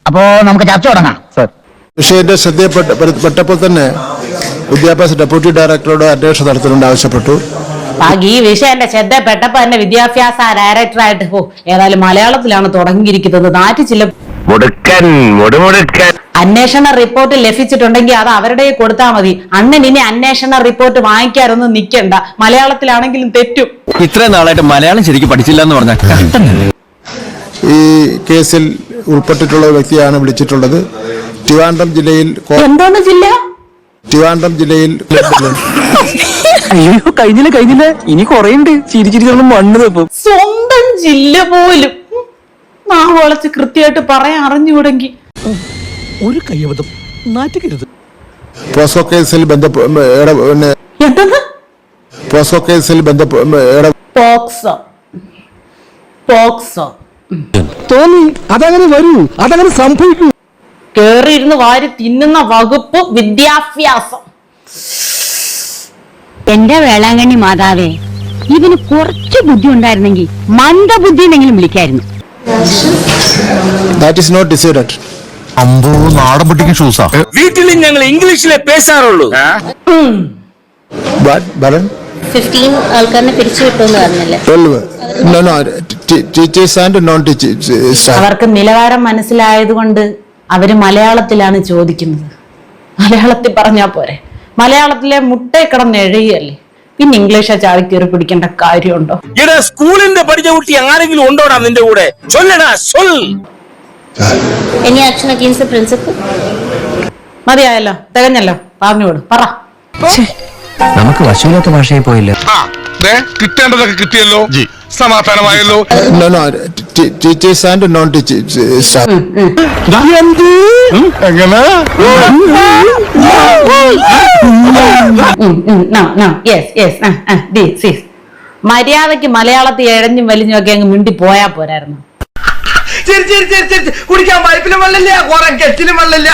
അപ്പോ നമുക്ക് ചർച്ച തുടങ്ങാം. വിഷയത്തിന്റെ ശ്രദ്ധയപ്പെട്ടപ്പോൾ തന്നെ വിദ്യാഭ്യാസ ഡെപ്യൂട്ടി ഡയറക്ടറോട് അന്വേഷണം നടത്തുന്നുണ്ട് ആവശ്യപ്പെട്ടു. ഈ വിഷയം എന്റെ ശ്രദ്ധപ്പെട്ടപ്പോ എന്നെ വിദ്യാഭ്യാസ ഡയറക്ടറായിട്ട് ഏതായാലും മലയാളത്തിലാണ് തുടങ്ങിയിരിക്കുന്നത്. നാറ്റിച്ചില്ല. അന്വേഷണ റിപ്പോർട്ട് ലഭിച്ചിട്ടുണ്ടെങ്കിൽ അത് അവരുടെ കൊടുത്താൽ മതി. അണ്ണൻ ഇനി അന്വേഷണ റിപ്പോർട്ട് വാങ്ങിക്കാറൊന്നും നിൽക്കണ്ട. മലയാളത്തിലാണെങ്കിലും തെറ്റും. ഇത്രയും നാളായിട്ട് മലയാളം ശരിക്കും പഠിച്ചില്ല എന്ന് പറഞ്ഞാൽ ഈ കേസിൽ ഉൾപ്പെട്ടിട്ടുള്ള വ്യക്തിയാണ് വിളിച്ചിട്ടുള്ളത്. ട്രിവാൻഡ്രം ജില്ലയിൽ എന്താണ് ജില്ല? ട്രിവാൻഡ്രം ജില്ലയിൽ അയ്യോ കഴിഞ്ഞില്ല ഇനി കൊറേണ്ട് ചിരിച്ചിരിക്കണം മണ്ണ് തപ്പും. സ്വന്തം ജില്ല പോലും നാവളച്ച് കൃത്യമായിട്ട് പറയാൻ അറിഞ്ഞുകൂടെങ്കിൽ ഒരു കയ്യബദ്ധം നാറ്റിക്കരുത്. പോസ്കോ കേസിൽ പോസ്കോ കേസിൽ പോക്സോ തോന്നി അതങ്ങനെ വരൂ, അതങ്ങനെ സംഭവിക്കൂ. കേറിയിരുന്ന് വാരി തിന്നുന്ന വകുപ്പ് വിദ്യാഭ്യാസം. എന്റെ വേളാങ്കണ്ണി മാതാവേ, ഇവന് കുറച്ച് ബുദ്ധി ഉണ്ടായിരുന്നെങ്കിൽ മന്ദബുദ്ധി എന്നെങ്കിലും വിളിക്കായിരുന്നു. That is not decided. അമ്പോ നാടൻ പൊട്ടിക്ക് ഷൂസാ. വീട്ടിൽ ഞങ്ങൾ ഇംഗ്ലീഷിലെ പേശാറുള്ളൂ. 15 ആൾക്കാരെ പിരിച്ചു കിട്ടുമെന്ന് പറഞ്ഞല്ലേ? 12. No, teachers and non-teachers. അവർക്ക് നിലവാരം മനസ്സിലായതുകൊണ്ട് അവര് മലയാളത്തിലാണ് ചോദിക്കുന്നത്. മലയാളത്തിൽ പറഞ്ഞാ പോരെ. മലയാളത്തിലെ മുട്ടയെ കിടന്ന് എഴുതിയല്ലേ, പിന്നെ ഇംഗ്ലീഷ് ചാടി കയറി പിടിക്കേണ്ട കാര്യമുണ്ടോ? ഇവിടെ സ്കൂളിന്റെ പഠിച്ച കുട്ടി ആരെങ്കിലും ഉണ്ടോടാ നിന്റെ കൂടെ? ചൊല്ലടാ ചൊൽ. Any action against the principal? മതിയായല്ലോ, തികഞ്ഞല്ലോ, പറഞ്ഞോട് പറ. നമുക്ക് വശമില്ലാത്ത ഭാഷയായി പോയില്ല. കിട്ടേണ്ടതൊക്കെ കിട്ടിയല്ലോ, സമാധാനമായല്ലോ. No, teachers and non-teachers. എങ്ങനെ മര്യാദക്ക് മലയാളത്തിൽ എഴഞ്ഞും വലിഞ്ഞും ഒക്കെ അങ്ങ് മിണ്ടി പോയാ പോരായിരുന്നു. കുടിക്കാൻ പൈപ്പിലും വെള്ളമില്ല, കുറെ കെറ്റിലും വെള്ളമില്ല.